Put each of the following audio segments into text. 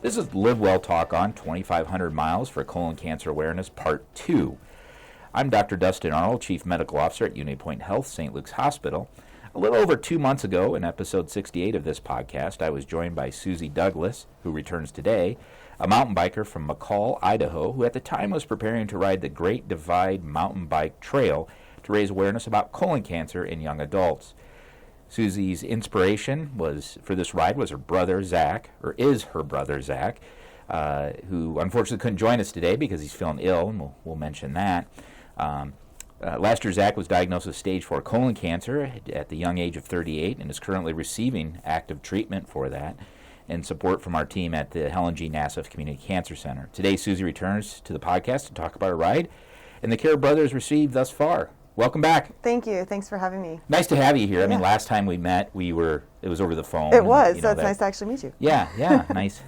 This is LiveWell Talk on 2,500 Miles for Colon Cancer Awareness, Part 2. I'm Dr. Dustin Arnold, Chief Medical Officer at Unity Point Health, St. Luke's Hospital. A little over 2 months ago, in episode 68 of this podcast, I was joined by Susie Douglas, who returns today, a mountain biker from McCall, Idaho, who at the time was preparing to ride the Great Divide Mountain Bike Trail to raise awareness about colon cancer in young adults. Susie's inspiration for this ride was her brother, Zach, or is her brother, Zach, who unfortunately couldn't join us today because he's feeling ill, and we'll mention that. Last year, Zach was diagnosed with stage 4 colon cancer at the young age of 38 and is currently receiving active treatment for that and support from our team at the Helen G. Nassif Community Cancer Center. Today, Susie returns to the podcast to talk about her ride and the care brothers received thus far. Welcome back. Thank you. Thanks for having me. Nice to have you here. Yeah. I mean, last time we met, it was over the phone. It was, so it's nice to actually meet you. Yeah, nice.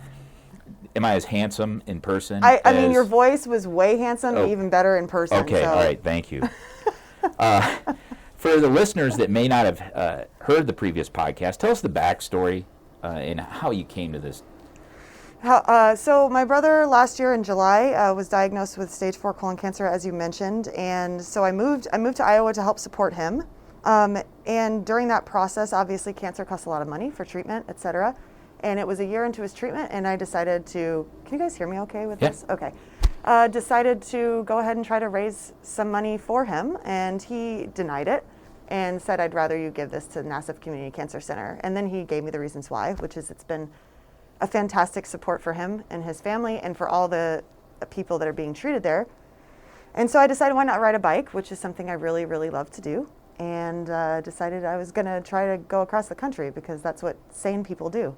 Am I as handsome in person? I mean, your voice was way handsome, even better in person. Okay, so. All right, thank you. For the listeners that may not have heard the previous podcast, tell us the backstory and how you came to this. So my brother last year in July was diagnosed with stage 4 colon cancer, as you mentioned, and so I moved to Iowa to help support him. And during that process, obviously, cancer costs a lot of money for treatment, et cetera. And it was a year into his treatment, and I decided to. Can you guys hear me okay with this? Okay. Decided to go ahead and try to raise some money for him, and he denied it and said, "I'd rather you give this to Nassif Community Cancer Center." And then he gave me the reasons why, which is it's been a fantastic support for him and his family and for all the people that are being treated there. And so I decided, why not ride a bike, which is something I really, really love to do, and decided I was going to try to go across the country because that's what sane people do.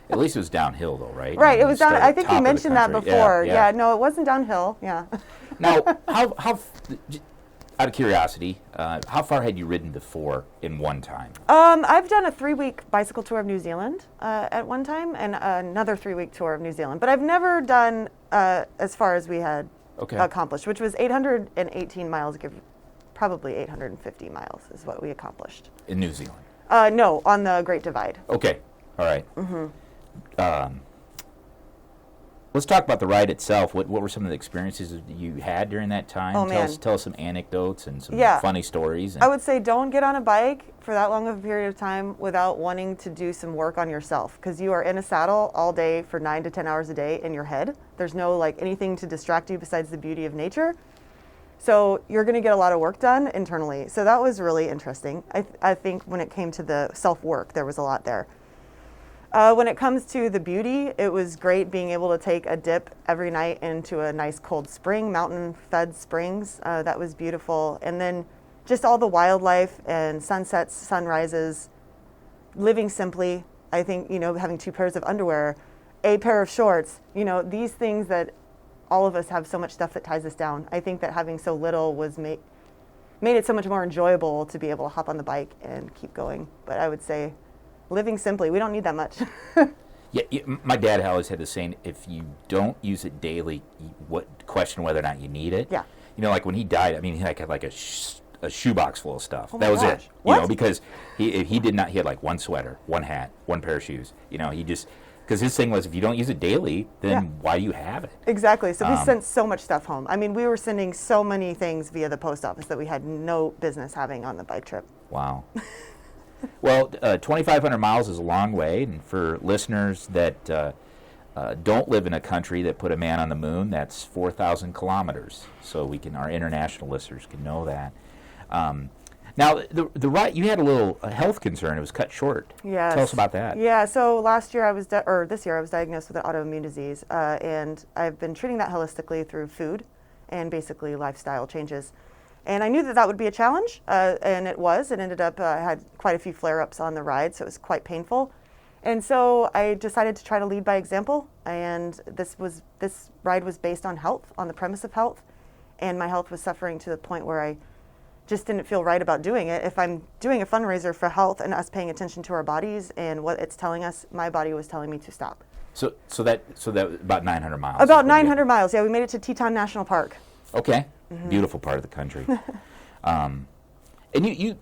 At least it was downhill, though, right? Right, it was down. I think you mentioned that before. Yeah, no, it wasn't downhill. Yeah. Now, how out of curiosity, how far had you ridden before in one time? I've done a 3-week bicycle tour of New Zealand at one time, and another 3-week tour of New Zealand. But I've never done as far as we had accomplished, which was 818 miles, probably 850 miles is what we accomplished. In New Zealand? No, on the Great Divide. Okay, all right. Let's talk about the ride itself. What were some of the experiences that you had during that time? Oh, man. Tell us some anecdotes and some funny stories. I would say don't get on a bike for that long of a period of time without wanting to do some work on yourself, because you are in a saddle all day for 9 to 10 hours a day in your head. There's no anything to distract you besides the beauty of nature. So you're going to get a lot of work done internally. So that was really interesting. I think when it came to the self-work, there was a lot there. When it comes to the beauty, it was great being able to take a dip every night into a nice cold spring, mountain-fed springs. That was beautiful. And then just all the wildlife and sunsets, sunrises, living simply. I think, having 2 pairs of underwear, a pair of shorts, these things that all of us have so much stuff that ties us down. I think that having so little was made it so much more enjoyable to be able to hop on the bike and keep going. But I would say living simply, we don't need that much. Yeah, my dad always had the saying, if you don't use it daily, question whether or not you need it. Yeah. Like when he died, I mean, he had a shoebox full of stuff. Oh that was gosh. it. What? Because he did not, he had one sweater, one hat, one pair of shoes. He just, because his thing was, if you don't use it daily, then why do you have it? Exactly. So we sent so much stuff home. I mean, we were sending so many things via the post office that we had no business having on the bike trip. Wow. Well, 2,500 miles is a long way, and for listeners that don't live in a country that put a man on the moon, that's 4,000 kilometers. So our international listeners can know that. Now, the ride, you had a health concern. It was cut short. Yes. Tell us about that. Yeah. So this year I was diagnosed with an autoimmune disease, and I've been treating that holistically through food and basically lifestyle changes. And I knew that would be a challenge, and it was. It ended up, I had quite a few flare-ups on the ride, so it was quite painful. And so I decided to try to lead by example, and this ride was based on health, on the premise of health, and my health was suffering to the point where I just didn't feel right about doing it. If I'm doing a fundraiser for health and us paying attention to our bodies and what it's telling us, my body was telling me to stop. So that about 900 miles. About 900 miles, yeah. We made it to Teton National Park. Okay. Mm-hmm. Beautiful part of the country. And you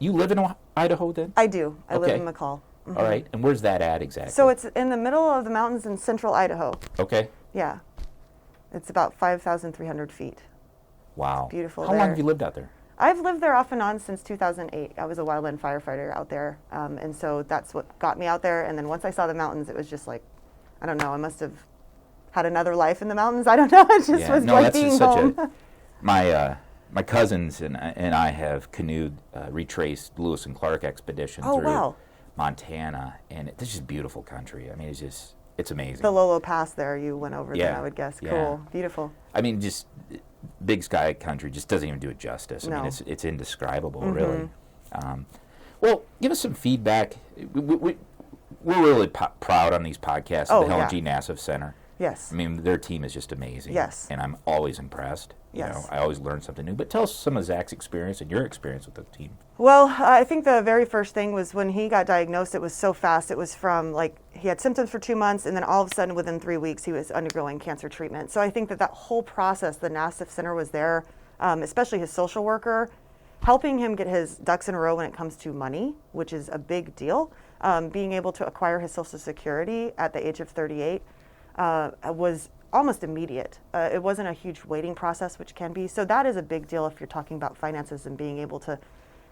live in Idaho then? I do. I live in McCall. Mm-hmm. All right. And where's that at exactly? So it's in the middle of the mountains in central Idaho. Okay. Yeah. It's about 5,300 feet. Wow. It's beautiful How there. long have you lived out there? I've lived there off and on since 2008. I was a wildland firefighter out there. And so that's what got me out there. And then once I saw the mountains, it was just like, I don't know, I must have had another life in the mountains. I don't know. It just was no, like that's being just such home. My cousins and I have canoed, retraced Lewis and Clark expedition through wow. Montana, and it's just beautiful country. I mean, it's amazing. The Lolo Pass there, you went over Yeah, then, I would guess. yeah. Cool. Beautiful. I mean, just big sky country just doesn't even do it justice. No. I mean, it's indescribable, really. Well, give us some feedback. We're really proud on these podcasts of the Helen G. Nassif Center. Yes. I mean, their team is just amazing. Yes. And I'm always impressed. Yes. I always learn something new. But tell us some of Zach's experience and your experience with the team. Well, I think the very first thing was when he got diagnosed, it was so fast. It was from he had symptoms for 2 months, and then all of a sudden within 3 weeks he was undergoing cancer treatment. So I think that whole process, the Nassif Center was there, especially his social worker, helping him get his ducks in a row when it comes to money, which is a big deal. Being able to acquire his Social Security at the age of 38 was almost immediate. It wasn't a huge waiting process, which can be. So that is a big deal if you're talking about finances and being able to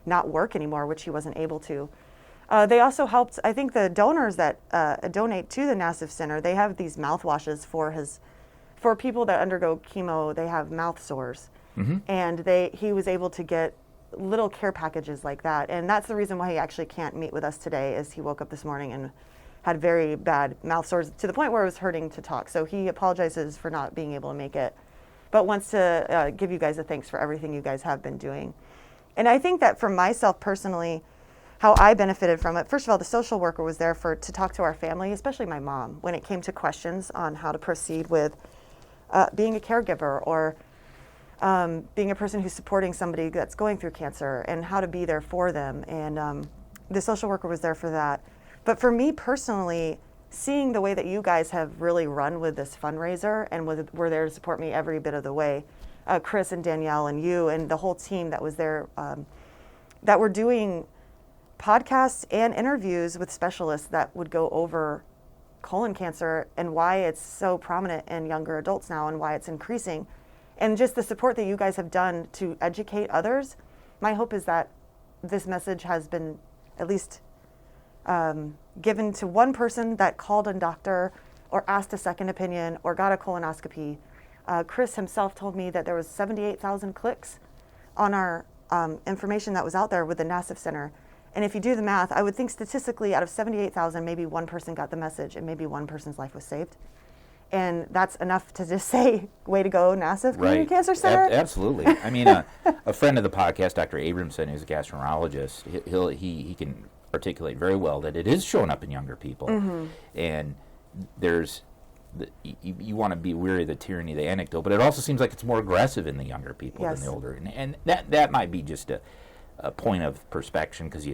not work anymore, which he wasn't able to. They also helped, I think the donors that donate to the Nassif Center, they have these mouthwashes for people that undergo chemo. They have mouth sores. Mm-hmm. And he was able to get little care packages like that. And that's the reason why he actually can't meet with us today, is he woke up this morning and had very bad mouth sores to the point where it was hurting to talk. So he apologizes for not being able to make it, but wants to give you guys a thanks for everything you guys have been doing. And I think that for myself personally, how I benefited from it, first of all, the social worker was there to talk to our family, especially my mom, when it came to questions on how to proceed with being a caregiver or being a person who's supporting somebody that's going through cancer and how to be there for them. And the social worker was there for that. But for me personally, seeing the way that you guys have really run with this fundraiser and were there to support me every bit of the way, Chris and Danielle and you and the whole team that was there, that were doing podcasts and interviews with specialists that would go over colon cancer and why it's so prominent in younger adults now and why it's increasing. And just the support that you guys have done to educate others. My hope is that this message has been at least given to one person that called a doctor or asked a second opinion or got a colonoscopy. Chris himself told me that there was 78,000 clicks on our information that was out there with the Nassif Center. And if you do the math, I would think statistically out of 78,000, maybe one person got the message and maybe one person's life was saved. And that's enough to just say, way to go, Nassif Community Cancer Center. Absolutely. I mean, a friend of the podcast, Dr. Abramson, who's a gastroenterologist, he can articulate very well that it is showing up in younger people. Mm-hmm. And you want to be weary of the tyranny of the anecdote, but it also seems like it's more aggressive in the younger people than the older. And that might be just a point of perspection because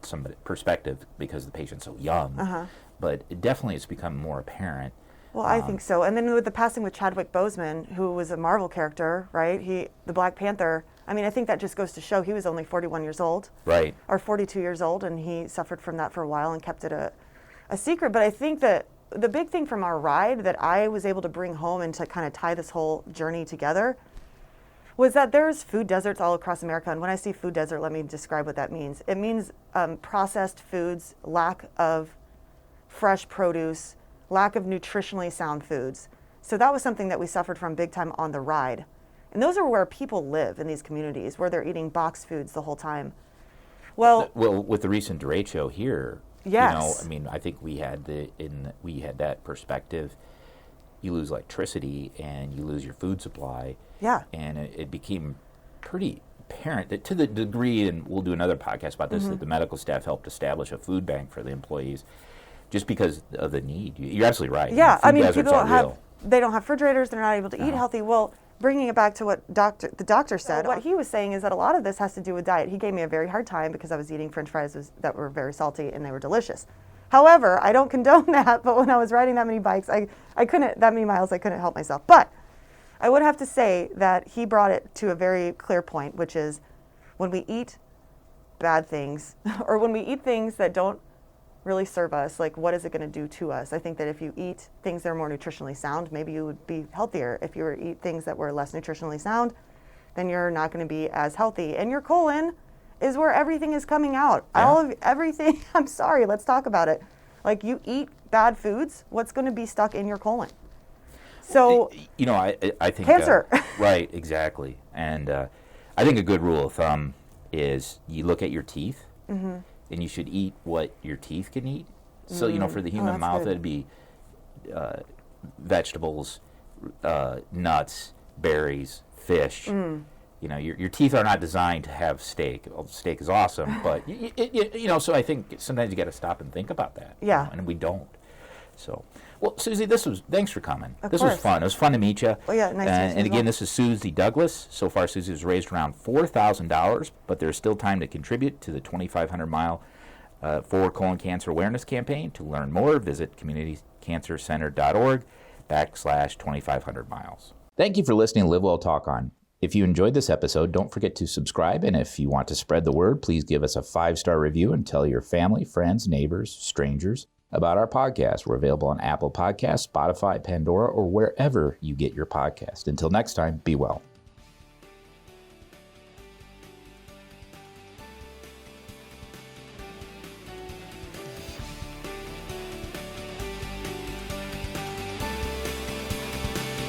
some perspective because the patient's so young. Uh-huh. But it definitely it's become more apparent. Well, I think so. And then with the passing with Chadwick Boseman, who was a Marvel character, right? The Black Panther. I mean, I think that just goes to show he was only 41 years old. Right. Or 42 years old, and he suffered from that for a while and kept it a secret. But I think that the big thing from our ride that I was able to bring home and to kind of tie this whole journey together was that there's food deserts all across America. And when I say food desert, let me describe what that means. It means processed foods, lack of fresh produce, lack of nutritionally sound foods. So that was something that we suffered from big time on the ride. And those are where people live in these communities, where they're eating boxed foods the whole time. Well, with the recent derecho here, yes. I mean, I think we had that perspective. You lose electricity and you lose your food supply. Yeah. And it became pretty apparent that to the degree, and we'll do another podcast about this, that the medical staff helped establish a food bank for the employees just because of the need. You're absolutely right. Yeah, I mean, people they don't have refrigerators, they're not able to eat healthy. Well, bringing it back to what the doctor said, what he was saying is that a lot of this has to do with diet. He gave me a very hard time because I was eating French fries that were very salty and they were delicious. However, I don't condone that, but when I was riding that many bikes, I couldn't, that many miles, I couldn't help myself. But I would have to say that he brought it to a very clear point, which is when we eat bad things, or when we eat things that don't really serve us? Like, what is it going to do to us? I think that if you eat things that are more nutritionally sound, maybe you would be healthier. If you were to eat things that were less nutritionally sound, then you're not going to be as healthy. And your colon is where everything is coming out. Yeah. Everything, I'm sorry, let's talk about it. Like, you eat bad foods, what's going to be stuck in your colon? So, I think cancer. Right, exactly. And I think a good rule of thumb is you look at your teeth, and you should eat what your teeth can eat. So, for the human mouth, good. it'd be vegetables, nuts, berries, fish. Your teeth are not designed to have steak. Well, steak is awesome, but so I think sometimes you got to stop and think about that. Yeah. And we don't. So, well, Susie, thanks for coming. Of This course. was fun. It was fun to meet you. Oh, yeah, nice to meet you And as again, well. this is Susie Douglas. So far, Susie has raised around $4,000, but there's still time to contribute to the 2,500-mile For Colon Cancer Awareness Campaign. To learn more, visit communitycancercenter.org/2500 miles. Thank you for listening to LiveWell Talk On. If you enjoyed this episode, don't forget to subscribe, and if you want to spread the word, please give us a 5-star review and tell your family, friends, neighbors, strangers about our podcast. We're available on Apple Podcasts, Spotify, Pandora, or wherever you get your podcast. Until next time, be well.